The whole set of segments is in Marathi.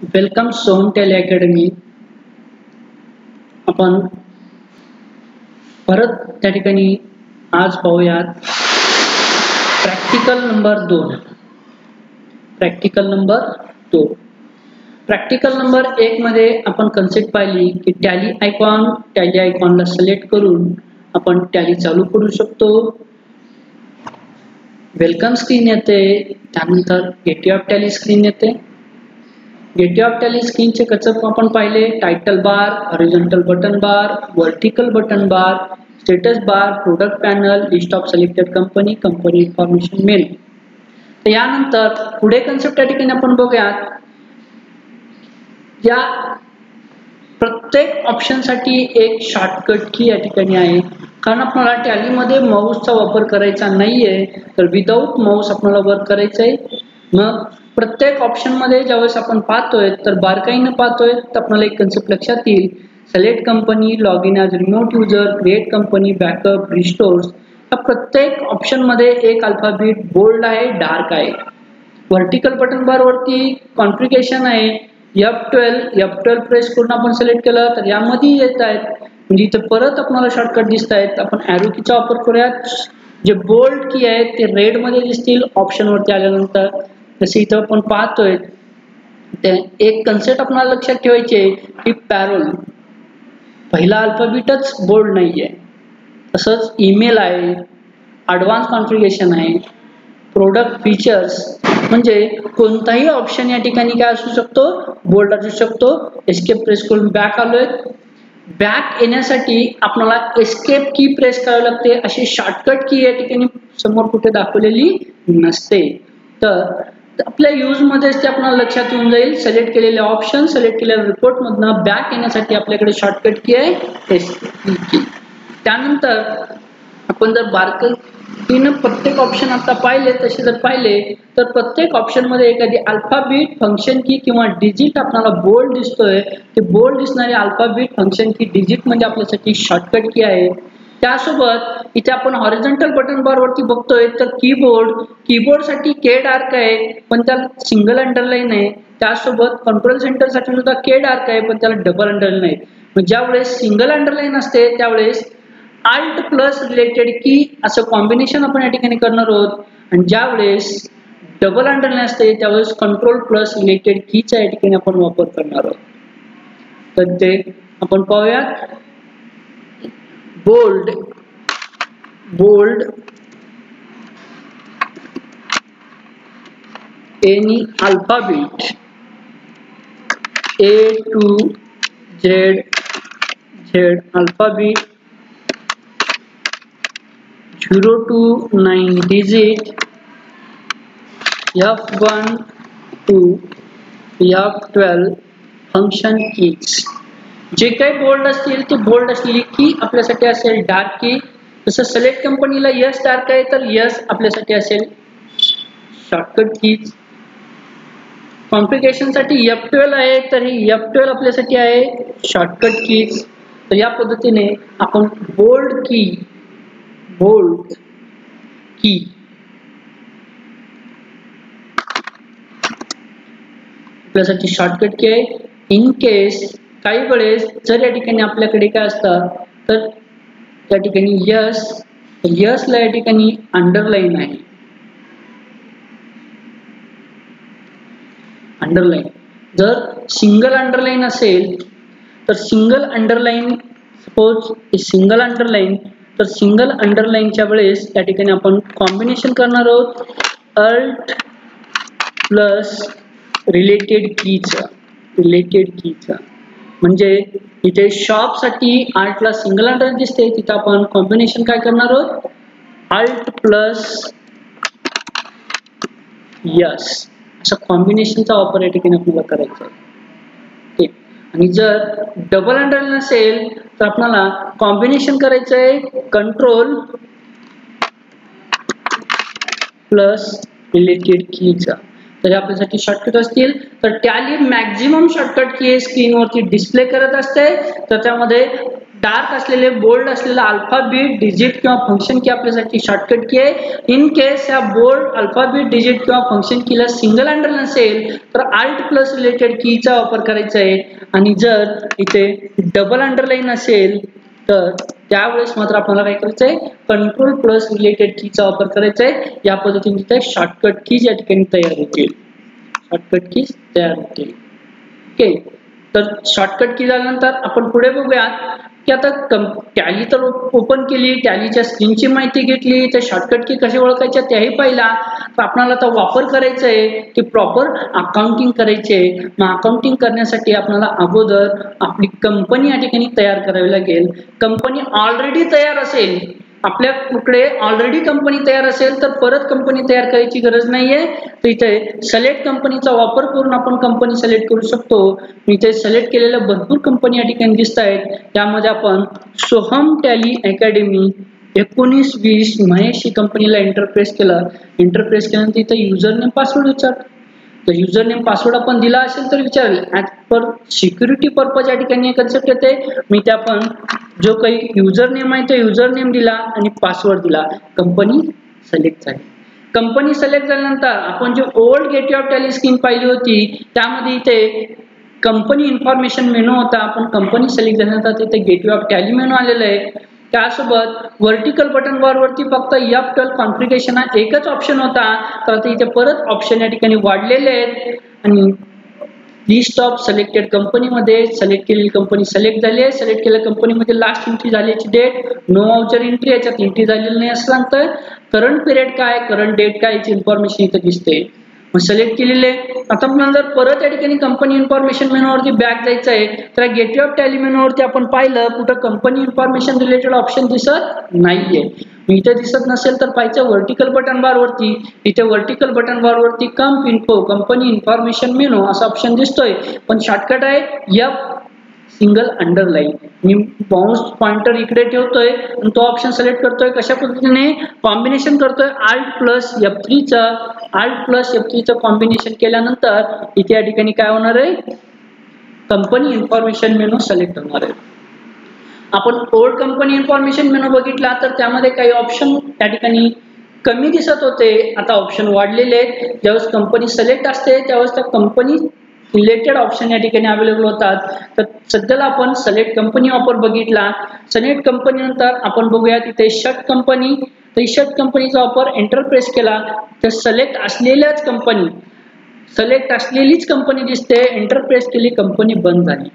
Welcome Soham tele academy. आपण परत त्या ठिकाणी आज पाहूयात practical number 2. Practical number 2. Practical number 1 मध्ये आपण कन्सेप्ट पाहिली की टॅली आयकॉनला सिलेक्ट करून आपण टॅली चालू करू शकतो. वेलकम स्क्रीन येते, त्यानंतर गेटवे ऑफ टॅली स्क्रीन येते. गेटवे ऑफ टॅली स्क्रीनचे कन्सेप्ट आपण पाहिले. Title bar, horizontal button bar, vertical button bar, status bar, product panel, list of selected company, company information menu. तर यानंतर पुढे कन्सेप्ट या ठिकाणी आपण बघूयात. या प्रत्येक ऑप्शन साठी एक शॉर्टकट की या ठिकाणी आहे, कारण आपल्याला टॅलीमध्ये माऊसचा वापर करायचा नाहीये, तर विदाउट माऊस आपल्याला वर्क करायचं आहे. मग प्रत्येक ऑप्शन मध्ये ज्यावेळेस आपण पाहतोय तर बारकाईने पाहतोय तर आपल्याला एक कन्सेप्ट लक्षात येईल. Select company, log in as remote user, create company, backup, restores. या प्रत्येक ऑप्शन मध्ये एक अल्फाबेट बोल्ड आहे, डार्क आहे. व्हर्टिकल बटन बार वरती कॉन्फिगरेशन आहे. F12 प्रेस करून आपण सिलेक्ट केलं तर यामध्ये येत आहेत, म्हणजे इथे परत आपल्याला शॉर्टकट दिसत आहेत. आपण ॲरो कीचा वापर करूयात. जे बोल्ड की आहेत ते रेड मध्ये दिसतील ऑप्शन वरती आल्यानंतर. जसे इथं आपण पाहतोय ते एक कन्सेप्ट आपल्याला लक्षात ठेवायचे की पॅरोल पहिला अल्फाबेटच बोल्ड नाहीये. तसंच ईमेल आहे, ॲडव्हान्स कॉन्फिगरेशन आहे, प्रोडक्ट फीचर्स, म्हणजे कोणताही ऑप्शन या ठिकाणी काय असू शकतो, बोल्ड असू शकतो. एस्केप प्रेस करून बॅक आलोय. बॅक येण्यासाठी आपल्याला एस्केप की प्रेस करावी लागते. अशी शॉर्टकट की या ठिकाणी समोर कुठे दाखवलेली नसते. तर आपल्या यूज मध्ये ते आपल्याला लक्षात येऊन जाईल. सिलेक्ट केलेले ऑप्शन, सिलेक्ट केलेल्या रिपोर्ट मधनं बॅक येण्यासाठी आपल्याकडे शॉर्टकट की आहे एस्केप की. त्यानंतर आपण जर बारकाईने प्रत्येक ऑप्शन आता पाहिले, तसे जर पाहिले तर प्रत्येक ऑप्शन मध्ये एखादी अल्फाबेट, फंक्शन की किंवा डिजिट आपल्याला बोल्ड दिसतोय. ते बोल्ड दिसणारे अल्फाबेट, फंक्शन की, डिजिट म्हणजे आपल्यासाठी शॉर्टकट की आहे. त्यासोबत इथे आपण हॉरिझॉन्टल बटन बार वरती बघतोय तर कीबोर्ड साठी के डार्क आहे पण त्याला सिंगल अंडरलाईन आहे. त्यासोबत कंट्रोल सेंटर साठी सुद्धा के डार्क आहे पण त्याला डबल अंडरलाईन आहे. ज्यावेळेस सिंगल अंडरलाईन असते त्यावेळेस Alt प्लस रिलेटेड की असं कॉम्बिनेशन आपण या ठिकाणी करणार आहोत, आणि ज्यावेळेस डबल अंडरलाईन असते त्यावेळेस कंट्रोल प्लस रिलेटेड कीचा या ठिकाणी आपण वापर करणार आहोत. तर ते आपण पाहूयात. Bold any alphabet A to Z alphabet 0 to 9 digit F1 to F12 function keys. जे काही बोल्ड असतील ते बोल्ड असलेली की आपल्यासाठी असेल डार्क की. जसं सिलेक्ट कंपनीला यस डार्क आहे तर यस आपल्यासाठी असेल शॉर्टकट कीज. कॉन्फिगरेशन साठी F12 आहे तर ही F12 आपल्यासाठी आहे शॉर्टकट कीज. तर या पद्धतीने आपण बोल्ड की आपल्यासाठी शॉर्टकट की आहे. इन केस काही वेळेस जर या ठिकाणी आपल्याकडे काय असतं तर या ठिकाणी यसला या ठिकाणी अंडरलाईन आहे. अंडरलाईन जर सिंगल अंडरलाईन असेल तर single underline, suppose single underline, तर सिंगल अंडरलाईनच्या वेळेस या ठिकाणी आपण कॉम्बिनेशन करणार आहोत Alt प्लस रिलेटेड कीचा. म्हणजे इथे शॉप साठी Alt ला सिंगल अंडरलाईन दिसते, तिथे आपण कॉम्बिनेशन काय करणार आहोत Alt प्लस यस असा कॉम्बिनेशनचा वापर या ठिकाणी आपल्याला करायचा आहे. आणि जर डबल अंडरलाईन असेल तर आपल्याला कॉम्बिनेशन करायचं आहे कंट्रोल प्लस रिलेटेड कीचा. तर आपल्यासाठी शॉर्टकट असतील तर टॅली मॅक्झिमम शॉर्टकट की स्क्रीनवरती डिस्प्ले करत असते. तर त्यामध्ये डार्क असलेले बोल्ड असलेला अल्फाबेट डिजिट किंवा फंक्शन की आपल्यासाठी शॉर्टकट की आहे. इन केस या बोल्ड अल्फाबेट डिजिट किंवा फंक्शन कीला सिंगल अंडरलाईन नसेल तर अल्ट प्लस रिलेटेड कीचा वापर करायचा आहे, आणि जर इथे डबल अंडरलाईन असेल तर त्यावेळेस मात्र आपल्याला काय करायचं आहे, कंट्रोल प्लस रिलेटेड कीचा वापर करायचा आहे. या पद्धतीने तिथे शॉर्टकट कीज या ठिकाणी तयार होतील. शॉर्टकट कीज तयार होतील. ओके, तर शॉर्टकट की झाल्यानंतर आपण पुढे बघूयात की आता टॅली तर ओपन केली, टॅलीच्या स्क्रीनची माहिती घेतली, त्या शॉर्टकट की कसे ओळखायच्या त्याही पाहिला. तर आपल्याला आता वापर करायचा आहे की प्रॉपर अकाउंटिंग करायचे. मग अकाउंटिंग करण्यासाठी आपल्याला अगोदर आपली कंपनी या ठिकाणी तयार करावी लागेल. कंपनी ऑलरेडी तयार असेल, आपल्याकडे ऑलरेडी कंपनी तयार असेल तर परत कंपनी तयार करायची गरज नाहीये. तर इथे सिलेक्ट कंपनीचा वापर करून आपण कंपनी सिलेक्ट करू शकतो. इथे सिलेक्ट केलेल्या भरपूर कंपनी या ठिकाणी दिसत आहेत. त्यामध्ये आपण सोहम टॅली अकॅडमी 1920 महेश ही कंपनीला इंटरप्रेस केलं. इंटरप्रेस केल्यानंतर इथे युजर नेम पासवर्ड विचारतो. तर युजर नेम पासवर्ड आपण दिला असेल तर विचारेल. ऍज पर सिक्युरिटी पर्पज या ठिकाणी कन्सेप्ट येते. मी त्या पण जो काही युजर नेम आहे तो युजर नेम दिला आणि पासवर्ड दिला. कंपनी सिलेक्ट झाली. कंपनी सिलेक्ट झाल्यानंतर आपण जो old gateway of tally screen पाहिली होती त्यामध्ये इथे कंपनी इन्फॉर्मेशन मेनू होता. आपण कंपनी सिलेक्ट झाल्यानंतर तिथे गेटवे ऑफ टॅली मेनू आलेला आहे. त्यासोबत वर्टिकल बटन बार वरती फक्त F12 कॉन्फिगरेशन हा एकच ऑप्शन होता. तर इथे परत ऑप्शन या ठिकाणी वाढलेले आहेत आणि लिस्ट ऑफ सिलेक्टेड कंपनी मध्ये सिलेक्ट केलेली कंपनी सिलेक्ट झाली आहे. सिलेक्ट केलेल्या कंपनीमध्ये लास्ट एंट्री झाल्याची डेट, नो वाउचर एंट्री, याच्यात एंट्री झालेली नाही असं सांगतोय. करंट पिरियड काय, करंट डेट काय याची इन्फॉर्मेशन इथे दिसते. मग सिलेक्ट केलेले. आता आपण जर परत या ठिकाणी कंपनी इन्फॉर्मेशन मेनूवरती बॅक जायचं आहे तर गेटवे ऑफ टॅली मेनूवरती आपण पाहिलं कुठं कंपनी इन्फॉर्मेशन रिलेटेड ऑप्शन दिसत नाहीये. इथे दिसत नसेल तर पाहिजे वर्टिकल बटन बार वरती. इथे वर्टिकल बटन बार वरती कंप इन्फो कंपनी इन्फॉर्मेशन मेनू असा ऑप्शन दिसतोय, पण शॉर्टकट आहे F सिंगल अंडरलाईन. मी माउस पॉइंटर इकडे ठेवतोय आणि तो ऑप्शन सिलेक्ट करतोय. कशा पद्धतीने कॉम्बिनेशन करतोय, Alt प्लस F3 चं कॉम्बिनेशन केल्यानंतर इथे या ठिकाणी काय होणार आहे, कंपनी इन्फॉर्मेशन मेनू सिलेक्ट होणार आहे. आपण ओल्ड कंपनी इन्फॉर्मेशन मेनू बघितला तर त्यामध्ये काही ऑप्शन या ठिकाणी कमी दिसत होते. आता ऑप्शन वाढलेले आहेत. ज्यावेळेस कंपनी सिलेक्ट असते त्यावेळेस त्या कंपनी रिलेटेड ऑप्शन या ठिकाणी अवेलेबल होतात. तर सध्याला आपण सिलेक्ट कंपनी ऑफर बघितला. सिलेक्ट कंपनी नंतर आपण बघूया तिथे शट कंपनी. तर शट कंपनीचा ऑफर एंटर प्रेस केला तर सिलेक्ट असलेल्याच कंपनी, सिलेक्ट असलेलीच कंपनी दिसते. एंटर प्रेस केली, कंपनी बंद झाली.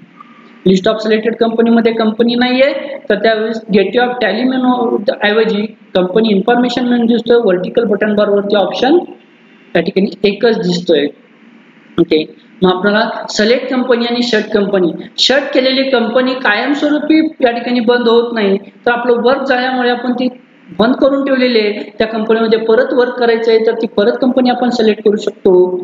लिस्ट ऑफ सिलेक्टेड कंपनी मध्ये कंपनी नाहीये तर त्यावेळेस गेटवे ऑफ टॅली मेनू ऐवजी कंपनी इन्फॉर्मेशन मेनू दिसतोय. वर्टिकल बटन बार वरती ऑप्शन त्या ठिकाणी एकच दिसतोय. ओके, मग आपल्याला सिलेक्ट कंपनी आणि शट कंपनी, शट केलेली कंपनी कायमस्वरूपी या ठिकाणी बंद होत नाही. तर आपलं वर्क झाल्यामुळे आपण ती बंद करून ठेवलेली आहे. त्या कंपनीमध्ये परत वर्क करायचं आहे तर ती परत कंपनी आपण सिलेक्ट करू शकतो.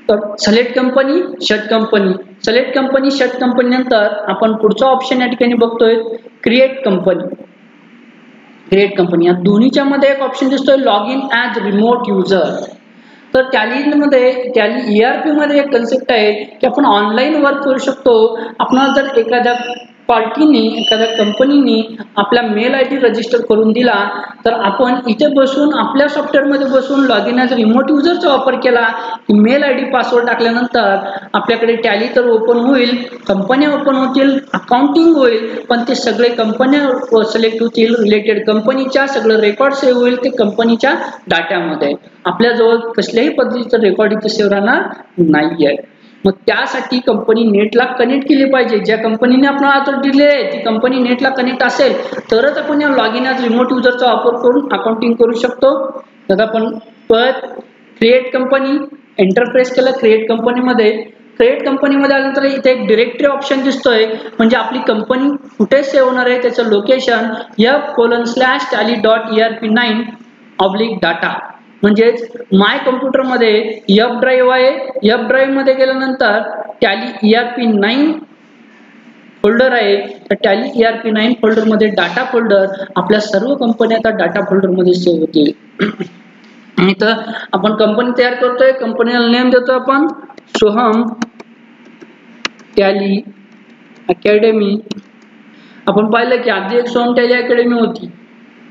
तर select company, shut company, select company, shut company नंतर आपण पुढचा ऑप्शन या ठिकाणी बघतोय क्रिएट कंपनी. क्रिएट कंपनी या दोन्हीच्या मध्ये एक ऑप्शन दिसतोय log in as remote user. तर टॅलीमध्ये टॅली ERP मध्ये एक कन्सेप्ट आहे की आपण ऑनलाईन वर्क करू शकतो. आपल्याला जर एखाद्या पार्टीने, एखाद्या कंपनीने आपला मेल ID रजिस्टर करून दिला तर आपण इथे बसून आपल्या सॉफ्टवेअरमध्ये बसून लॉग इन ॲज रिमोट युजरचा वापर केला की मेल ID पासवर्ड टाकल्यानंतर आपल्याकडे टॅली तर ओपन होईल, कंपन्या ओपन होतील, अकाउंटिंग होईल, पण ते सगळे कंपन्या सिलेक्ट होतील, रिलेटेड कंपनीच्या सगळं रेकॉर्ड सेव्ह होईल ते कंपनीच्या डाटामध्ये. आपल्याजवळ कसल्याही पद्धतीचं रेकॉर्ड इथे सेव्ह राहणार नाहीये. मग त्यासाठी कंपनी नेटला कनेक्ट केली पाहिजे. ज्या कंपनीने आपल्याला आता दिले आहे ती कंपनी नेटला कनेक्ट असेल तरच आपण या लॉग इन ॲज रिमोट युजरचा वापर करून अकाउंटिंग करू शकतो. तर आपण परत क्रिएट कंपनी एंटर प्रेस केलं. क्रिएट कंपनीमध्ये, क्रिएट कंपनीमध्ये आल्यानंतर इथे एक डिरेक्टरी ऑप्शन दिसतोय, म्हणजे आपली कंपनी कुठे सेव्ह होणार आहे त्याचं लोकेशन F:/tally.erp9/data. म्हणजेच माय कम्प्युटर मध्ये F ड्राईव्ह आहे. F ड्राईव्ह मध्ये गेल्यानंतर टॅली ERP9 फोल्डर आहे. तर टॅली ERP9 फोल्डर मध्ये डाटा फोल्डर, आपल्या सर्व कंपन्या त्या डाटा फोल्डर मध्ये सेव्ह होतील. इथं आपण कंपनी तयार करतोय. कंपनीला नेम देतो आपण सोहम टॅली अकॅडमी आपण पाहिलं की आधी एक सोहम टॅली अकॅडमी होती,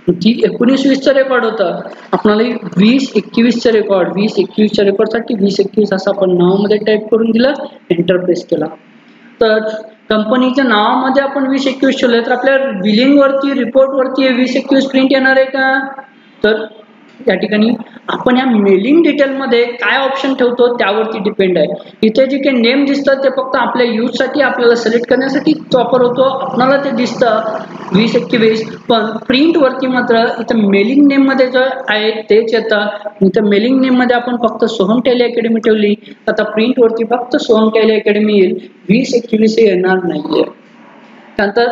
ती 19-20चं रेकॉर्ड होतं. आपल्याला 20-21चं रेकॉर्ड, 20-21च्या रेकॉर्डसाठी 20-21 असं आपण नावामध्ये टाईप करून दिलं, एंटर प्रेस केला. तर कंपनीच्या नावामध्ये आपण 20-21 ठेवलं तर आपल्या बिलिंग वरती, रिपोर्ट वरती 20-21 प्रिंट येणार आहे का? तर या ठिकाणी आपण या मेलिंग डिटेल मध्ये काय ऑप्शन ठेवतो त्यावरती डिपेंड आहे. इथे जे काही नेम दिसतात ते फक्त आपल्या यूज साठी, आपल्याला सिलेक्ट करण्यासाठी वापर होतो. आपल्याला ते दिसतं 20-21, पण प्रिंट वरती मात्र इथं मेलिंग नेम मध्ये जो आहे तेच येतं. इथं मेलिंग नेम मध्ये आपण फक्त सोहम टॅली अकॅडमी ठेवली, आता प्रिंट वरती फक्त सोहम टॅली अकॅडमी येईल, 20-21 येणार नाहीये. त्यानंतर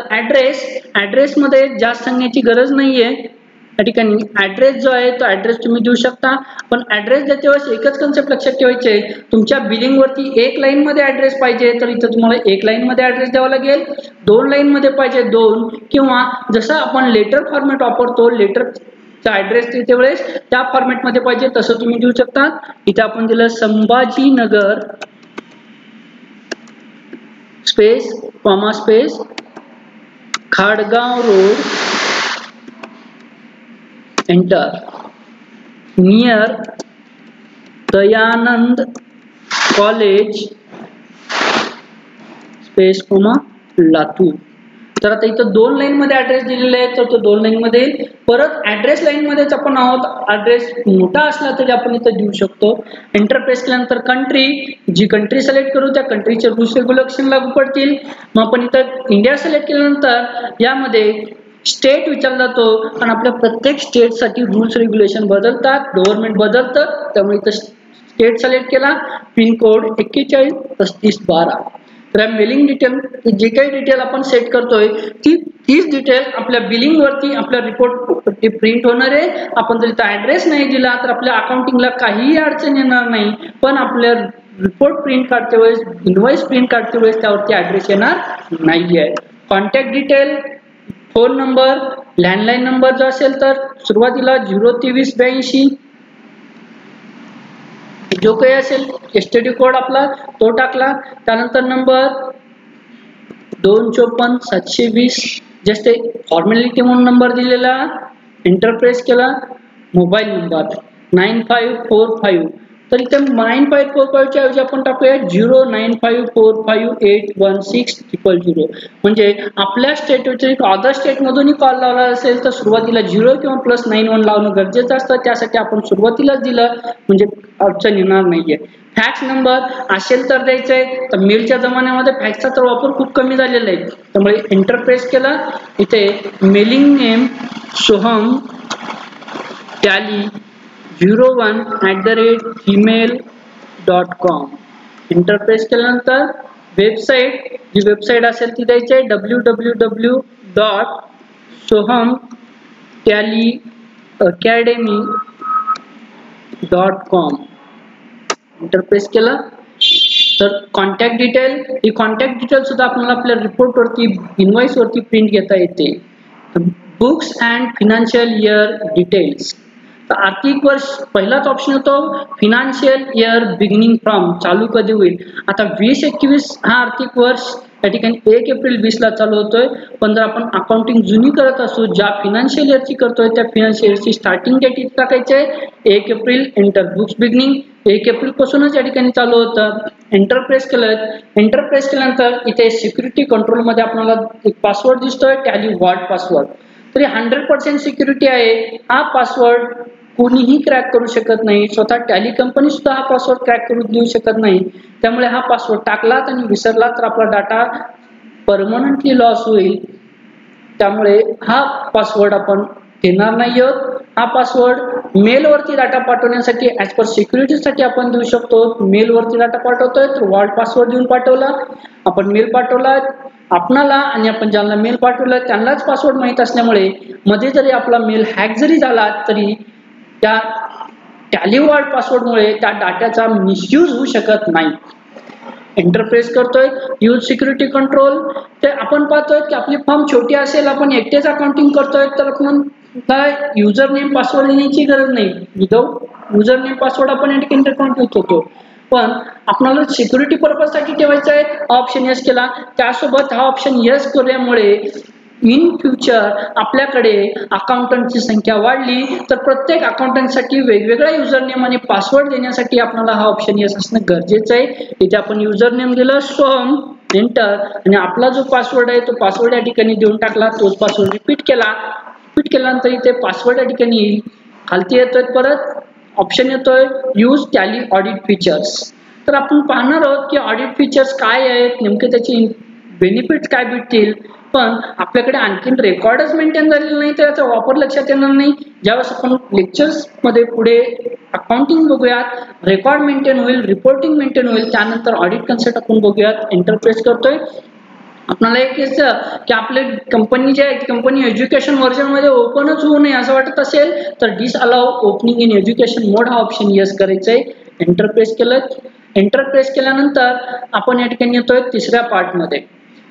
ऍड्रेस मध्ये जास्त सांगण्याची गरज नाहीये. या ठिकाणी ऍड्रेस जो आहे तो ऍड्रेस तुम्ही देऊ शकता, पण ऍड्रेस देते वेळेस एकच कन्सेप्ट लक्षात ठेवायचे, तुमच्या बिलिंग वरती एक लाईन मध्ये ऍड्रेस पाहिजे तर इथं तुम्हाला एक लाईन मध्ये ऍड्रेस द्यावा लागेल, 2 लाईन मध्ये पाहिजे 2, किंवा जसं आपण लेटर फॉर्मॅट वापरतो, लेटरचा ऍड्रेस देते वेळेस त्या फॉर्मॅट मध्ये पाहिजे तसं तुम्ही देऊ शकता. इथे आपण दिलं Sambhajinagar space comma space Khadgaon road enter near Dayanand college space comma Latur. तर आता इथं 2 लाईन मध्ये ऍड्रेस दिलेले आहे तर तो 2 लाईन मध्ये येईल. परत ऍड्रेस लाईन मध्येच आपण आहोत, ऍड्रेस मोठा असला तरी आपण इथं देऊ शकतो. एंटर प्रेस केल्यानंतर कंट्री, जी कंट्री सिलेक्ट करू त्या कंट्रीचे रूल्स रेग्युलेशन लागू पडतील. मग आपण इथं इंडिया सिलेक्ट केल्यानंतर यामध्ये स्टेट विचारला जातो, आणि आपल्या प्रत्येक स्टेट साठी रूल्स रेग्युलेशन बदलतात, गव्हर्नमेंट बदलतं, त्यामुळे इथं स्टेट सिलेक्ट केला. Pin code 413512. तर मेलिंग डिटेल जे काही डिटेल आपण सेट करतोय तीच डिटेल आपल्या बिलिंग वरती आपल्या रिपोर्ट प्रिंट होणार आहे. आपण जर इथं ऍड्रेस नाही दिला तर आपल्या अकाउंटिंगला काहीही अडचण येणार नाही, पण आपल्या रिपोर्ट प्रिंट काढते वेळेस, इनवॉइस प्रिंट काढते वेळेस त्यावरती ऍड्रेस येणार नाहीये. Contact detail, phone number, landline number जो असेल तर सुरुवातीला 02382 जो काही असेल एसटीडी कोड आपला तो टाकला. त्यानंतर नंबर 254-720 जस्ट फॉर्मॅलिटी म्हणून नंबर दिलेला, एंटर प्रेस केला. मोबाईल नंबर 9545, तर इथे 9545 च्या ऐवजी आपण टाकूया 09545816000. म्हणजे आपल्या स्टेट व्यतिरिक्त अदर स्टेट मधूनही कॉल लावला असेल तर सुरुवातीला 0 किंवा +91 लावणं गरजेचं असतं, त्यासाठी आपण सुरुवातीलाच दिलं म्हणजे अडचण येणार नाहीये. फॅक्स नंबर असेल तर द्यायचंय, तर मेलच्या जमान्यामध्ये फॅक्सचा तर वापर खूप कमी झालेला आहे, त्यामुळे एंटर प्रेस केला. इथे mailing name Soham tally 01@gmail.com enter press केल्यानंतर वेबसाईट, जी वेबसाईट असेल ती द्यायची आहे www.sohamtallyacademy.com एंटर प्रेस केला. तर कॉन्टॅक्ट डिटेल, ही कॉन्टॅक्ट डिटेल सुद्धा आपल्याला आपल्या रिपोर्ट वरती, इनवॉइस वरती प्रिंट घेता येते. Books and financial year details, तर आर्थिक वर्ष पहिलाच ऑप्शन होतो फिनान्शियल इयर बिगिनिंग फ्रॉम, चालू कधी होईल. आता 20-21 हा आर्थिक वर्ष या ठिकाणी 1 एप्रिल 20 ला चालू होतोय, पण जर आपण अकाउंटिंग जुनी करत असू, ज्या फिनान्शियल इयरची करतोय त्या फिनान्शियल इयरची स्टार्टिंग डेट इथे टाकायची आहे 1 April. Enter books beginning 1 April पासूनच या ठिकाणी चालू होतं. एंटर प्रेस केलं. एंटर प्रेस केल्यानंतर इथे सिक्युरिटी कंट्रोल मध्ये आपल्याला एक पासवर्ड दिसतोय, टॅली वॉर्ड पासवर्ड. तरी 100% सिक्युरिटी आहे. हा पासवर्ड कोणीही क्रॅक करू शकत नाही, स्वतः टॅली कंपनी सुद्धा हा पासवर्ड क्रॅक करू देऊ शकत नाही. त्यामुळे हा पासवर्ड टाकलात आणि विसरला तर आपला डाटा परमनंटली लॉस होईल. त्यामुळे हा पासवर्ड आपण देणार नाही आहोत. हा पासवर्ड मेल वरती डाटा पाठवण्यासाठी ऍज पर सिक्युरिटीसाठी आपण देऊ शकतो. मेल वरती डाटा पाठवतोय तर वॉर्ड पासवर्ड देऊन पाठवला. आपण मेल पाठवला आपणाला, आणि आपण ज्यांना मेल पाठवला त्यांनाच पासवर्ड माहित असल्यामुळे मध्ये जरी आपला मेल हॅक जरी झाला तरी त्या टॅली वॉर्ड पासवर्ड मुळे त्या डाटाचा मिसयूज होऊ शकत नाही. एंटर प्रेस करतोय. यूज सिक्युरिटी कंट्रोल, ते आपण पाहतोय की आपली फर्म छोटी असेल, आपण एकटेच अकाउंटिंग करतोय तर आपण काय युजर नेम पासवर्ड लिहायची गरज नाही. विदाउट युजर नेम पासवर्ड आपण या ठिकाणी अकाउंट यूज होतो, पण आपल्याला सिक्युरिटी पर्पज साठी ठेवायचा आहे. ऑप्शन यस केला. त्यासोबत हा ऑप्शन यस केल्यामुळे इन फ्युचर आपल्याकडे अकाउंटंटची संख्या वाढली तर प्रत्येक अकाउंटंटसाठी वेगवेगळा युजर नेम आणि पासवर्ड देण्यासाठी आपल्याला हा ऑप्शन येस असणं गरजेचं आहे. इथे आपण युजर नेम दिलं सोम, एंटर, आणि आपला जो पासवर्ड आहे तो पासवर्ड या ठिकाणी देऊन टाकला. तोच पासवर्ड रिपीट केल्यानंतर इथे पासवर्ड या ठिकाणी येईल. खालती येतोय परत ऑप्शन येतोय यूज टॅली ऑडिट फीचर्स. तर आपण पाहणार आहोत की ऑडिट फीचर्स काय आहेत, नेमके त्याचे बेनिफिट्स काय भेटतील. पण आपल्याकडे आणखीन रेकॉर्डच मेंटेन झालेला नाही तर याचा वापर लक्षात येणार नाही. ज्यावेळेस आपण लेक्चर्स मध्ये पुढे अकाउंटिंग बघूयात, रेकॉर्ड मेंटेन होईल, रिपोर्टिंग मेंटेन होईल, त्यानंतर ऑडिट कन्सेप्ट आपण बघूयात. एंटर प्रेस करतोय. आपल्याला एक की आपले कंपनी जे आहे कंपनी एज्युकेशन व्हर्जन मध्ये ओपनच होऊ नये असं वाटत असेल तर डिसअलाउ ओपनिंग इन एज्युकेशन मोड हा ऑप्शन यस करायचा आहे. एंटर प्रेस केलं. एंटर प्रेस केल्यानंतर आपण या ठिकाणी येतोय तिसऱ्या पार्ट मध्ये.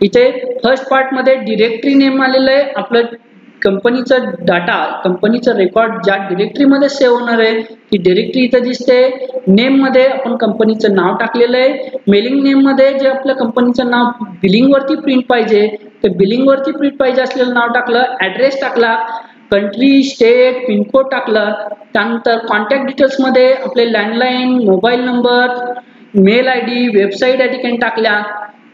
इथे फर्स्ट पार्ट मध्ये डिरेक्टरी नेम आलेलं आहे. आपलं कंपनीचं डाटा, कंपनीचं रेकॉर्ड ज्या डिरेक्टरीमध्ये सेव्ह होणार आहे ती डिरेक्टरी इथे दिसते. नेम मध्ये आपण कंपनीचं नाव टाकलेलं आहे. मेलिंग नेम मध्ये जे आपल्या कंपनीचं नाव बिलिंग वरती प्रिंट पाहिजे ते बिलिंग वरती प्रिंट पाहिजे असलेलं नाव टाकलं. ऍड्रेस टाकला, कंट्री, स्टेट, पिनकोड टाकला. त्यानंतर कॉन्टॅक्ट डिटेल्स मध्ये आपले landline, mobile number, mail ID, website या ठिकाणी टाकल्या.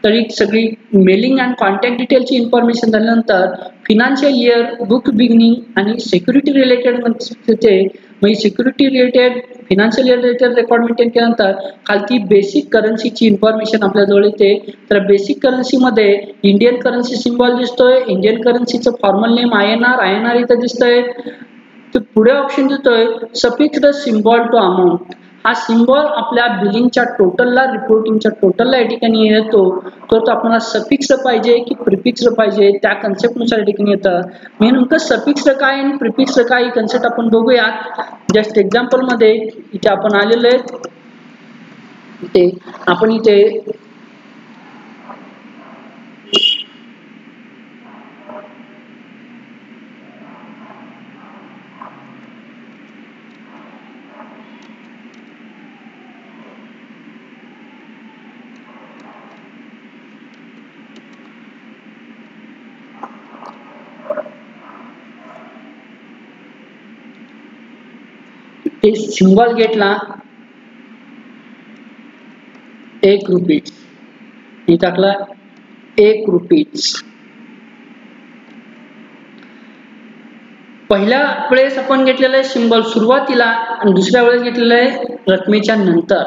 तरी सगळी मेलिंग अँड कॉन्टॅक्ट डिटेलची इन्फॉर्मेशन झाल्यानंतर फिनान्शियल इयर, बुक बिगिनिंग आणि सिक्युरिटी रिलेटेड म्हणजे security related, financial year related record maintain केल्यानंतर खालती बेसिक करन्सीची इन्फॉर्मेशन आपल्याजवळ येते. तर बेसिक करन्सी मध्ये इंडियन करन्सी सिम्बॉल दिसतोय. इंडियन करन्सीचं फॉर्मल नेम INR इथं दिसतोय. तर पुढे ऑप्शन देतोय सफिक्स्ड सिम्बॉल टू अमाऊंट. हा सिम्बॉल आपल्या बिलिंगच्या टोटलला, रिपोर्टिंगच्या टोटलला या ठिकाणी येतो. तो आपल्याला सफिक्स पाहिजे की प्रिफिक्स पाहिजे त्या कन्सेप्टनुसार या ठिकाणी येतं. मी नेमकं सफिक्स काय आणि प्रिफिक्स काय ही कन्सेप्ट आपण बघूयात. जस्ट एक्झाम्पल मध्ये इथे आपण आलेलो आहे. इथे आपण इथे सिम्बॉल घेतला ₹1 हे टाकला ₹1. पहिल्या वेळेस आपण घेतलेलं आहे सिम्बॉल सुरुवातीला आणि दुसऱ्या वेळेस घेतलेलं आहे रकमेच्या नंतर.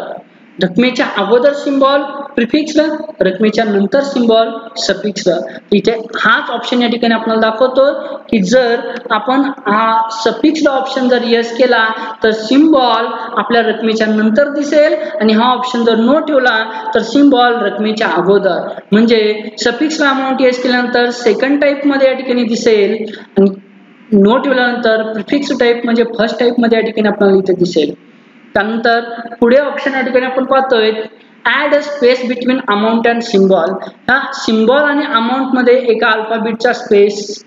रकमेच्या अगोदर सिम्बॉल प्रिफिक्स, रकमेच्या नंतर सिम्बॉल सफिक्स. इथे हाच ऑप्शन या ठिकाणी आपल्याला दाखवतो की जर आपण हा सफिक्स ऑप्शन जर यस केला तर सिम्बॉल आपल्या रकमेच्या नंतर दिसेल आणि हा ऑप्शन जर नो ठेवला तर सिम्बॉल रकमेच्या अगोदर. म्हणजे सफिक्सला अमाऊंट यस केल्यानंतर सेकंड टाइप मध्ये या ठिकाणी दिसेल आणि नो ठेवल्यानंतर प्रिफिक्स टाइप म्हणजे फर्स्ट टाइप मध्ये या ठिकाणी आपल्याला इथे दिसेल. त्यानंतर पुढे ऑप्शन या ठिकाणी आपण पाहतोय add a space between amount and symbol. हा सिम्बॉल आणि अमाऊंट मध्ये एका अल्फाबेटचा स्पेस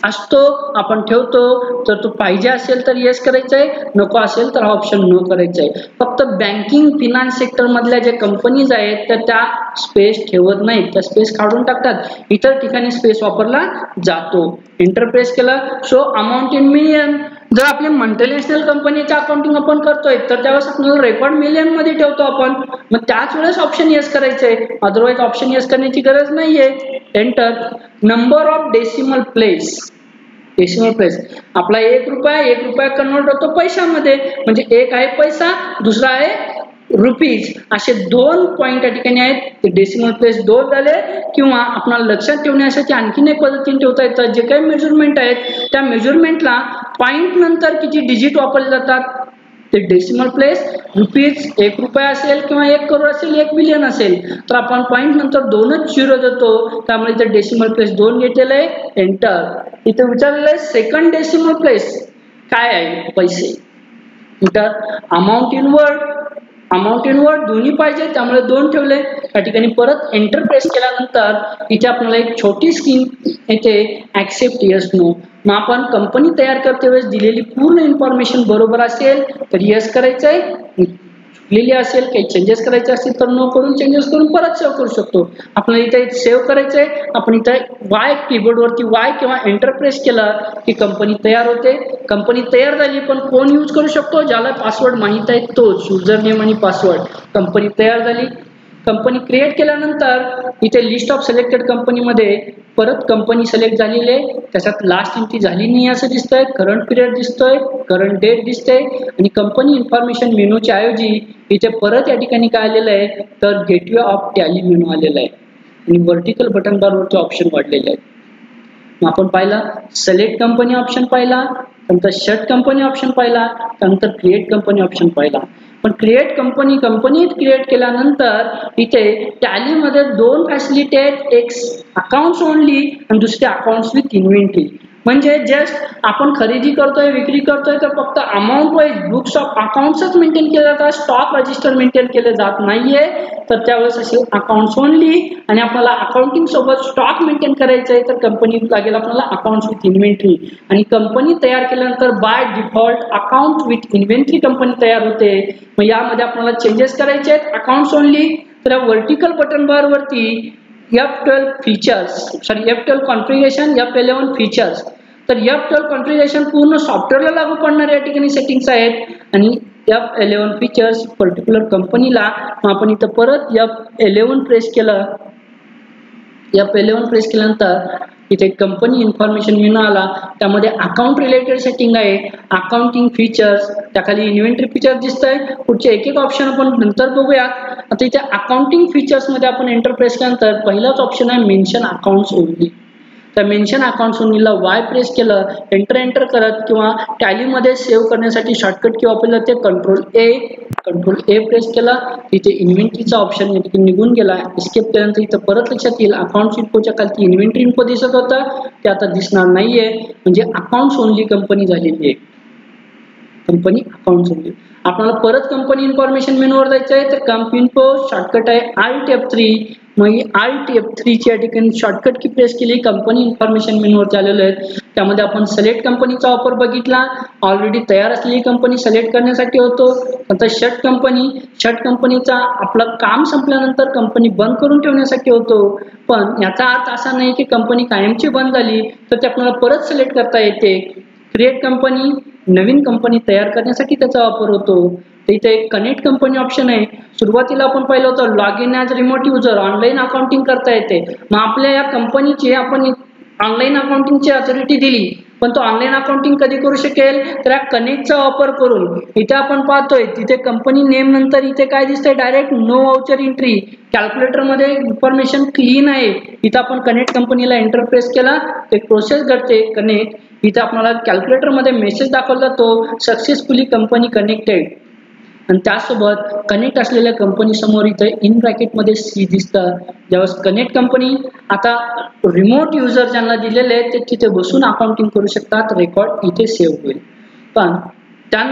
असतो, आपण ठेवतो. तर तो पाहिजे असेल तर येस करायचं आहे, नको असेल तर हा ऑप्शन नो करायचा आहे. फक्त बँकिंग फिनान्स सेक्टर मधल्या जे कंपनीज आहेत तर त्या स्पेस ठेवत नाहीत, त्या स्पेस काढून टाकतात. इतर ठिकाणी स्पेस वापरला जातो. एंटर प्रेस केला. So amount in million. जर आपली मल्टीनॅशनल कंपनीचे अकाउंटिंग आपण करतोय तर त्यावेळेस आपल्याला रेकॉर्ड मिलियन मध्ये ठेवतो आपण, मग त्याच वेळेस ऑप्शन येस करायचंय, अदरवाईज ऑप्शन येस करण्याची गरज नाहीये. Enter. Number of decimal place. Decimal place आपला ₹1 कन्वर्ट होतो पैशामध्ये, म्हणजे एक आहे पैसा, दुसरा आहे रुपीज. असे दोन पॉइंट या ठिकाणी आहेत. ते डेसिमल प्लेस 2 झाले. किंवा आपल्याला लक्षात ठेवण्यासाठी आणखीन एक पद्धतीने ठेवता येतं. जे काही मेजरमेंट आहेत त्या मेजरमेंटला पॉइंट नंतर किती डिजिट वापरले जातात ते डेसिमल प्लेस. रुपीज ₹1 असेल किंवा 1 करोड असेल, 1 बिलियन असेल तर आपण पॉइंट नंतर 2च झिरो देतो. त्यामुळे इथे डेसिमल प्लेस 2 घेतलेलं आहे. एंटर. इथे विचारलेलं आहे सेकंड डेसिमल प्लेस काय आहे, पैसे. एंटर. अमाऊंट इन वर्ड दोन्ही पाहिजे त्यामुळे 2 ठेवले. या ठिकाणी परत एंटर प्रेस केल्यानंतर इथे आपल्याला एक छोटी स्क्रीन येते ऍक्सेप्ट यस नो. मग आपण कंपनी तयार करते वेळेस दिलेली पूर्ण इन्फॉर्मेशन बरोबर असेल तर यस करायचंय, लिहिली असेल, काही चेंजेस करायचे असतील तर नो करून चेंजेस करून परत सेव्ह करू शकतो. आपल्याला इथे सेव्ह करायचंय, आपण इथे वाय कीबोर्डवरती वाय किंवा एंटर प्रेस केला की कंपनी तयार होते. कंपनी तयार झाली, पण कोण यूज करू शकतो? ज्याला पासवर्ड माहित आहे तोच, युजर नेम आणि पासवर्ड. कंपनी तयार झाली. कंपनी क्रिएट केल्यानंतर इथे लिस्ट ऑफ सिलेक्टेड कंपनीमध्ये परत कंपनी सिलेक्ट झालेली आहे, त्याच्यात लास्ट एंट्री झाली नाही असं दिसतंय, करंट पिरियड दिसतोय, करंट डेट दिसते आणि कंपनी इन्फॉर्मेशन मेनूच्या ऐवजी इथे परत या ठिकाणी काय आलेलं आहे तर गेटवे ऑफ टॅली मेनू आलेला आहे आणि व्हर्टिकल बटन बारवरचे ऑप्शन वाढलेले आहेत. मग आपण पाहिला सिलेक्ट कंपनी ऑप्शन पाहिला, नंतर शट कंपनी ऑप्शन पाहिला, त्यानंतर क्रिएट कंपनी ऑप्शन पाहिला. पण क्रिएट कंपनी क्रिएट केल्यानंतर इथे टॅलीमध्ये दोन फॅसिलिटी आहेत, एक अकाउंट्स ओनली आणि दुसरे अकाउंट्स विथ इन्व्हेंटरी. म्हणजे जस्ट आपण खरेदी करतोय विक्री करतोय तर फक्त अमाऊंट वाईज बुक्स ऑफ अकाउंट्सच मेंटेन केले जातात, स्टॉक रजिस्टर मेंटेन केले जात नाहीये. तर त्यावेळेस असे अकाउंट्स ओनली आणि आपल्याला अकाउंटिंग सोबत स्टॉक मेंटेन करायचं आहे तर कंपनी लागेल आपल्याला अकाउंट्स विथ इन्व्हेंटरी. आणि कंपनी तयार केल्यानंतर by default account with inventory company तयार होते. मग यामध्ये आपल्याला चेंजेस करायचे आहेत अकाउंट्स ओनली, तर व्हर्टिकल बटन बार वरती F12 features F12 configuration F11 features. तर F12 कॉन्फिगरेशन पूर्ण सॉफ्टवेअरला लागू पडणारे या ठिकाणी सेटिंग्स आहेत आणि F11 फीचर्स पर्टिक्युलर कंपनीला. आपण इथं परत F11 प्रेस केलं, F11 प्रेस केल्यानंतर इथे कंपनी इन्फॉर्मेशन मेनू आला, त्यामध्ये अकाउंट रिलेटेड सेटिंग आहे, अकाउंटिंग फीचर्स, त्याखाली इन्व्हेंटरी फीचर दिसतंय. पुढचे एक एक ऑप्शन आपण नंतर बघूयात. आता इथे अकाउंटिंग फीचर्स मध्ये आपण एंटर प्रेस केल्यानंतर पहिलाच ऑप्शन आहे मेन्शन अकाउंट्स ओनली. तर मेन्शन अकाउंट्स ओनलीला वाय प्रेस केलं, एंटर करत किंवा टॅलीमध्ये सेव्ह करण्यासाठी शॉर्टकट की वापरलं ते कंट्रोल ए प्रेस केला. इथे इन्व्हेंटरीचा ऑप्शन या ठिकाणी निघून गेला, एस्केप केल्यानंतर इथं परत लक्षात येईल अकाउंट्स इन्फोच्या खाली इन्व्हेंटरी इन्फो दिसत होता ते आता दिसणार नाहीये, म्हणजे अकाउंट्स ओनली कंपनी झालेली आहे. Company accounts only. आपल्याला परत कंपनी इन्फॉर्मेशन मेनूवर जायचं आहे तर कंपनी इन्फो शॉर्टकट आहे Alt F3. मग Alt F3 ची या ठिकाणी शॉर्टकट की प्रेस केली, कंपनी इन्फॉर्मेशन मेनूवर आलेलो आहे. त्यामध्ये आपण सिलेक्ट कंपनीचा वापर बघितला, ऑलरेडी तयार असलेली कंपनी सिलेक्ट करण्यासाठी होतो. नंतर शट कंपनीचा आपलं काम संपल्यानंतर कंपनी बंद करून ठेवण्यासाठी होतो. पण याचा अर्थ असा नाही की कंपनी कायमची बंद झाली तर ते आपल्याला परत सिलेक्ट करता येते. क्रिएट कंपनी नवीन कंपनी तयार करण्यासाठी त्याचा वापर होतो. तर इथे एक कनेक्ट कंपनी ऑप्शन आहे. सुरुवातीला आपण पाहिलं होतं log in as remote user, online accounting करता येते. मग आपल्या या कंपनीची आपण ऑनलाईन अकाउंटिंगची अथॉरिटी दिली, पण तो ऑनलाईन अकाउंटिंग कधी करू शकेल तर या कनेक्टचा वापर करून. इथे आपण पाहतोय तिथे कंपनी नेम नंतर इथे काय दिसतंय direct no voucher entry. Calculator मध्ये इन्फॉर्मेशन क्लीन आहे. इथं आपण कनेक्ट कंपनीला एंटर प्रेस केला, एक प्रोसेस घडते कनेक्ट. इथे आपल्याला कॅल्क्युलेटर मध्ये मेसेज दाखवला जातो सक्सेसफुली कंपनी कनेक्टेड आणि त्यासोबत कनेक्ट असलेल्या कंपनी समोर इथे इन ब्रॅकेट मध्ये सी दिसतं. ज्यावेळेस कनेक्ट कंपनी आता रिमोट युजर ज्यांना दिलेले आहेत ते तिथे बसून अकाउंटिंग करू शकतात, रेकॉर्ड इथे सेव्ह होईल. पण त्या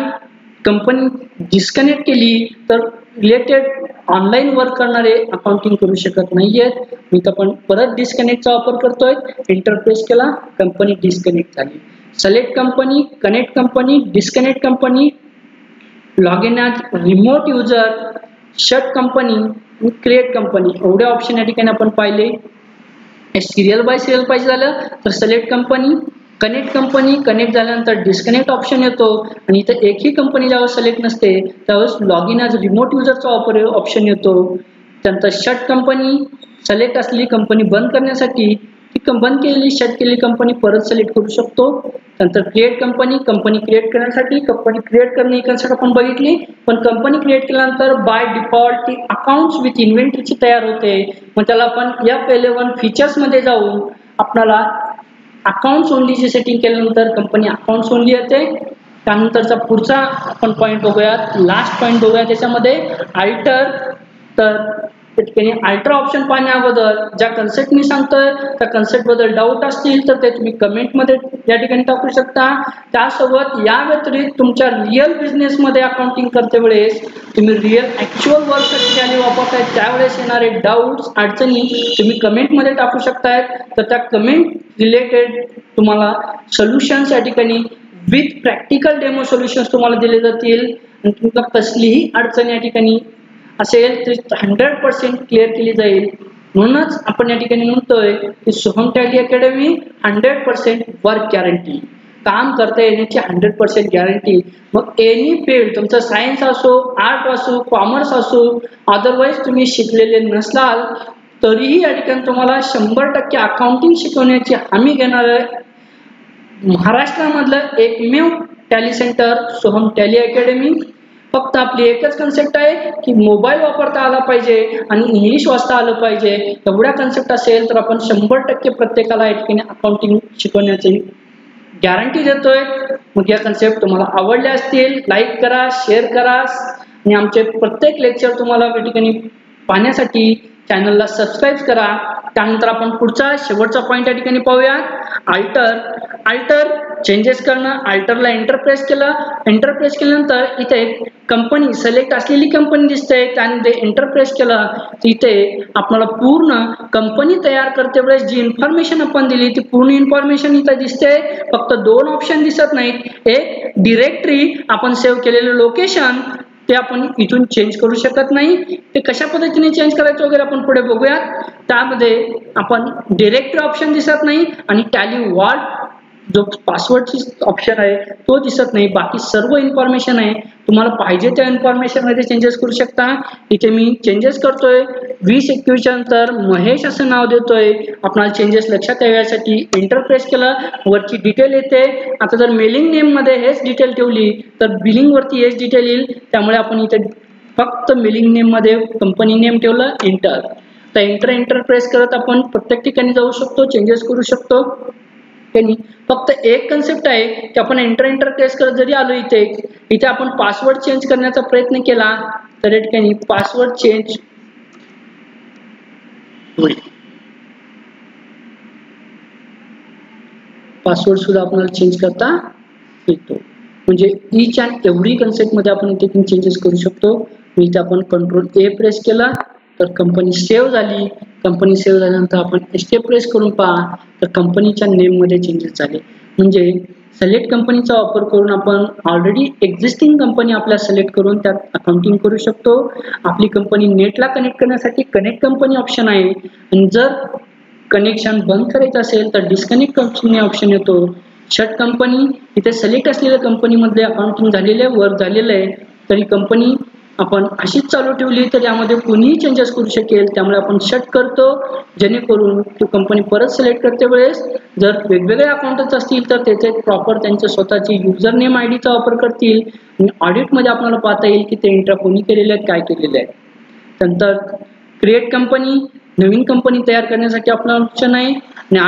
कंपनी डिस्कनेक्ट केली तर रिलेटेड ऑनलाईन वर्क करणारे अकाउंटिंग करू शकत नाहीयेत. मी तर पण परत डिस्कनेक्टचा वापर करतोय, एंटर प्रेस केला, कंपनी डिस्कनेक्ट झाली. Select company, connect company, disconnect company, log in as remote user, shut company, create company एवढे ऑप्शन या ठिकाणी आपण पाहिले. सिरियल बाय सिरियल पाहिजे झालं तर select company, connect company, connect झाल्यानंतर डिस्कनेक्ट ऑप्शन येतो आणि इथे एकही कंपनी ज्यावेळेस सिलेक्ट नसते त्यावेळेस लॉग इन ॲज रिमोट युजरचा वापर ऑप्शन येतो. त्यानंतर शट कंपनी, सिलेक्ट असलेली कंपनी बंद करण्यासाठी ती बंद केलेली शट केलेली कंपनी परत सिलेक्ट करू शकतो. त्यानंतर क्रिएट कंपनी, कंपनी क्रिएट करण्यासाठी कंपनी क्रिएट करणे इकडे आपण बघितली, पण कंपनी क्रिएट केल्यानंतर बाय डिफॉल्ट ती अकाउंट्स विथ इन्व्हेंटरीची तयार होते. मग त्याला आपण F11 फीचर्स मध्ये जाऊन आपल्याला अकाउंट्स ओनलीची सेटिंग केल्यानंतर कंपनी अकाउंट्स ओनली येते. त्यानंतरचा पुढचा आपण पॉईंट बघूयात, लास्ट पॉईंट बघूया त्याच्यामध्ये अल्टर. तर त्या ठिकाणी अल्टर ऑप्शन पाहण्या अगोदर ज्या कन्सेप्ट मी सांगतोय त्या कन्सेप्ट बद्दल डाऊट असतील तर ते तुम्ही कमेंटमध्ये या ठिकाणी टाकू शकता. त्यासोबत या व्यतिरिक्त तुमच्या रिअल बिझनेस मध्ये अकाउंटिंग करते वेळेस तुम्ही रिअल ऍक्च्युअल वर्कसाठी टॅली वापरताय त्यावेळेस येणारे डाऊट्स अडचणी तुम्ही कमेंटमध्ये टाकू शकताय. तर त्या कमेंट रिलेटेड तुम्हाला सोल्युशन्स या ठिकाणी विथ प्रॅक्टिकल डेमो सोल्युशन्स तुम्हाला दिले जातील. आणि तुम्हाला कसलीही अडचण या ठिकाणी असेल तर 100% क्लिअर केली जाईल. म्हणूनच आपण या ठिकाणी म्हणतोय की Soham tally academy 100% work guarantee, काम करता येण्याची 100% गॅरंटी. मग एनी फील्ड, तुमचं सायन्स असो, आर्ट असो, कॉमर्स असो, अदरवाईज तुम्ही शिकलेले नसलाल तरीही या ठिकाणी तुम्हाला 100% अकाउंटिंग शिकवण्याची हमी घेणार आहे महाराष्ट्रामधलं एकमेव tally centre Soham tally academy. फक्त आपली एकच कन्सेप्ट आहे की मोबाईल वापरता आला पाहिजे आणि इंग्लिश वाचता आलं पाहिजे. एवढ्या कन्सेप्ट असेल तर आपण 100% प्रत्येकाला या ठिकाणी अकाउंटिंग शिकवण्याची गॅरंटी देतोय. मग या कन्सेप्ट तुम्हाला आवडले असतील, लाईक करा, शेअर करा आणि आमचे प्रत्येक लेक्चर तुम्हाला या ठिकाणी पाहण्यासाठी चॅनलला सबस्क्राईब करा. त्यानंतर आपण पुढचा शेवटचा पॉईंट या ठिकाणी पाहूया. अल्टर चेंजेस करणं. अल्टरला एंटर प्रेस केलं, एंटर प्रेस केल्यानंतर इथे कंपनी सिलेक्ट असलेली कंपनी दिसते, त्यामध्ये एंटर प्रेस केलं तर इथे आपल्याला पूर्ण कंपनी तयार करते वेळेस जी इन्फॉर्मेशन आपण दिली ती पूर्ण इन्फॉर्मेशन इथे दिसते. फक्त 2 ऑप्शन दिसत नाहीत. एक डिरेक्टरी, आपण सेव्ह केलेलं लोकेशन ते आपण इथून चेंज करू शकत नाही. ते कशा पद्धतीने चेंज करायचं वगैरे आपण पुढे बघूयात. त्यामध्ये आपण डिरेक्टरी ऑप्शन दिसत नाही आणि टॅली वॉल्ट जो पासवर्डची ऑप्शन आहे तो दिसत नाही. बाकी सर्व इन्फॉर्मेशन आहे, तुम्हाला पाहिजे त्या इन्फॉर्मेशन मध्ये चेंजेस करू शकता. इथे मी चेंजेस करतोय. 2021 नंतर महेश असं नाव देतोय. आपल्याला चेंजेस लक्षात यासाठी एंटर प्रेस केलं, वरची डिटेल येते. आता जर मेलिंग नेम मध्ये हेच डिटेल ठेवली तर बिलिंग वरती हेच डिटेल येईल. त्यामुळे आपण इथे फक्त मेलिंग नेम मध्ये कंपनी नेम ठेवलं, एंटर. तर एंटर प्रेस करत आपण प्रत्येक ठिकाणी जाऊ शकतो, चेंजेस करू शकतो. फक्त एक कन्सेप्ट आहे की आपण एंटर प्रेस करत जरी आलो इथे आपण पासवर्ड चेंज करण्याचा प्रयत्न केला तर या ठिकाणी पासवर्ड चेंज होईल. पासवर्ड सुद्धा आपल्याला चेंज करता येतो. म्हणजे ईच अँड एव्हरी कन्सेप्ट मध्ये आपण इथे चेंजेस करू शकतो. इथे आपण कंट्रोल ए प्रेस केला तर कंपनी सेव्ह झाली. कंपनी सेव्ह झाल्यानंतर आपण एस्केप प्रेस करून पहा तर कंपनीच्या नेम मध्ये चेंजेस झाले. म्हणजे सिलेक्ट कंपनीचा वापर करून आपण ऑलरेडी एक्झिस्टिंग कंपनी आपल्या सिलेक्ट करून त्यात अकाउंटिंग करू शकतो. आपली कंपनी नेटला कनेक्ट करण्यासाठी कनेक्ट कंपनी ऑप्शन आहे आणि जर कनेक्शन बंद करायचं असेल तर डिस्कनेक्ट कंपनी ऑप्शन येतो. शट कंपनी, इथे सिलेक्ट असलेल्या कंपनीमध्ये अकाउंटिंग झालेले वर्क झालेलं आहे तरी कंपनी आपण अशीच चालू ठेवली तर यामध्ये कोणीही चेंजेस करू शकेल. त्यामुळे आपण शट करतो जेणेकरून तो कंपनी परत सिलेक्ट करते वेळेस जर वेगवेगळे अकाउंटच असतील तर त्याचे प्रॉपर त्यांचे स्वतःचे युजर नेम आयडीचा वापर करतील आणि ऑडिटमध्ये आपल्याला पाहता येईल की ते एंट्री कोणी केलेले आहेत, काय केलेले आहे. नंतर क्रिएट कंपनी, नवीन कंपनी तयार करण्यासाठी आपला ऑप्शन आहे. आणि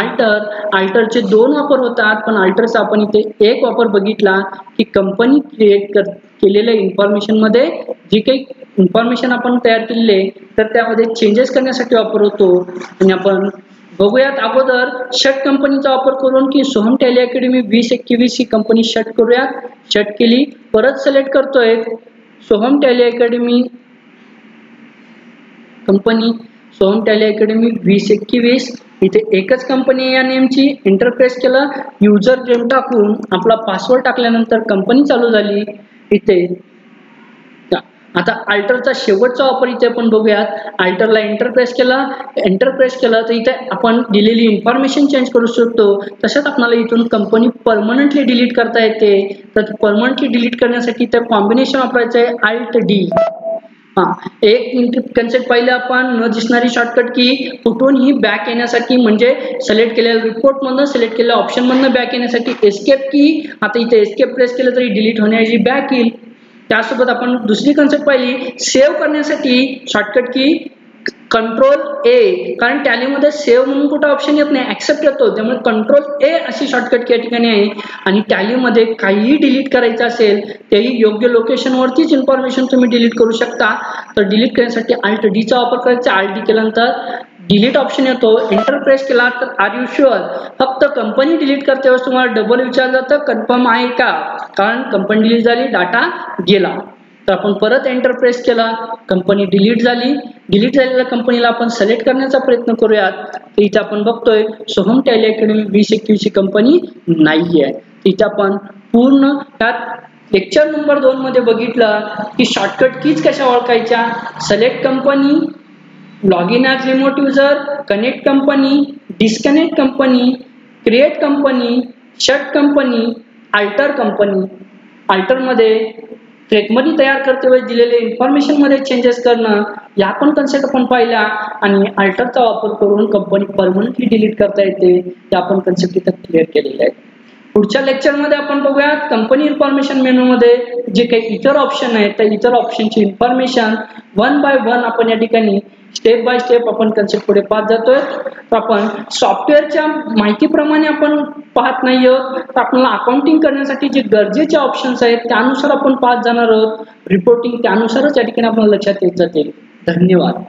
अल्टरचे 2 वापर होतात पण अल्टरचा आपण इथे एक वापर बघितला की कंपनी क्रिएट केलेल्या इन्फॉर्मेशन मध्ये जी काही इन्फॉर्मेशन आपण तयार केलेले तर त्यामध्ये चेंजेस करण्यासाठी वापर होतो. आणि आपण बघूयात अगोदर शट कंपनीचा वापर करून की सोहम टॅली अकॅडमी 2021 ही कंपनी शट करूयात. शट केली, परत सिलेक्ट करतोय Soham tally academy company, Soham tally academy 2021. इथे एकच कंपनी या नेमची. एंटर प्रेस केलं, युजर नेम टाकून आपला पासवर्ड टाकल्यानंतर कंपनी चालू झाली. इथे आता अल्टरचा शेवटचा वापर इथे आपण बघूयात. अल्टरला एंटर प्रेस केला तर इथे आपण दिलेली इन्फॉर्मेशन चेंज करू शकतो. तसंच आपल्याला इथून कंपनी परमनंटली डिलीट करता येते. तर परमनंटली डिलीट करण्यासाठी इथे कॉम्बिनेशन वापरायचं आहे Alt D. एक कन्सेप्ट पाहिलं आपण, न दिसणारी शॉर्टकट की कुठूनही बॅक येण्यासाठी म्हणजे सिलेक्ट केलेल्या रिपोर्ट मधून सिलेक्ट केलेल्या ऑप्शन मधून बॅक येण्यासाठी एस्केप की. आता इथे एस्केप प्रेस केलं तरी डिलीट होण्याऐवजी बॅक येईल. त्यासोबत आपण दुसरी कन्सेप्ट पाहिली, सेव्ह करण्यासाठी शॉर्टकट की कंट्रोल ए. कारण टॅलीमध्ये सेव्ह म्हणून कुठं ऑप्शन येत नाही, ऍक्सेप्ट येतो. त्यामुळे कंट्रोल ए अशी शॉर्टकट की या ठिकाणी आहे. आणि टॅलीमध्ये काहीही डिलीट करायचं असेल तेही योग्य लोकेशन वरतीच इन्फॉर्मेशन तुम्ही डिलीट करू शकता. तर डिलीट करण्यासाठी Alt D चा वापर करायचा. Alt D केल्यानंतर डिलीट ऑप्शन येतो. एंटर प्रेस केला तर आर यू शुअर, फक्त कंपनी डिलीट करते वेळेस तुम्हाला डबल विचारलं जातं कन्फर्म आहे का, कारण कंपनी डिलीट झाली, डाटा गेला. तर आपण परत एंटर प्रेस केला, कंपनी डिलीट झाली. डिलीट झालेल्या कंपनीला आपण सिलेक्ट करण्याचा प्रयत्न करूयात. तर इथे आपण बघतोय सोहम टॅली अकॅडमी 2021 ही कंपनी नाहीये. इथे आपण पूर्ण त्यात लेक्चर नंबर 2 मध्ये बघितलं की शॉर्टकट कीज कशा ओळखायच्या, select company, log in as remote user, connect company, disconnect company, create company, shut company, alter company. Alter मध्ये ट्रेकमध्ये तयार करते वेळी दिलेले इन्फॉर्मेशन मध्ये चेंजेस करणं, या पण कन्सेप्ट आपण पाहिल्या. आणि अल्टरचा वापर करून कंपनी परमनंटली डिलीट करता येते, या पण कन्सेप्ट इथं क्लिअर केलेले आहेत. पुढच्या लेक्चर मध्ये आपण बघूयात कंपनी इन्फॉर्मेशन मेनू मध्ये जे काही इतर ऑप्शन आहेत त्या इतर ऑप्शनची इन्फॉर्मेशन वन बाय वन आपण या ठिकाणी स्टेप बाय स्टेप आपण कन्सेप्ट पुढे पाहत जातोय. तर आपण सॉफ्टवेअरच्या माहितीप्रमाणे आपण पाहत नाही आहोत, तर आपल्याला अकाउंटिंग करण्यासाठी जे गरजेचे ऑप्शन्स आहेत त्यानुसार आपण पाहत जाणार आहोत. रिपोर्टिंग त्यानुसारच या ठिकाणी आपल्याला लक्षात येत जाते. धन्यवाद.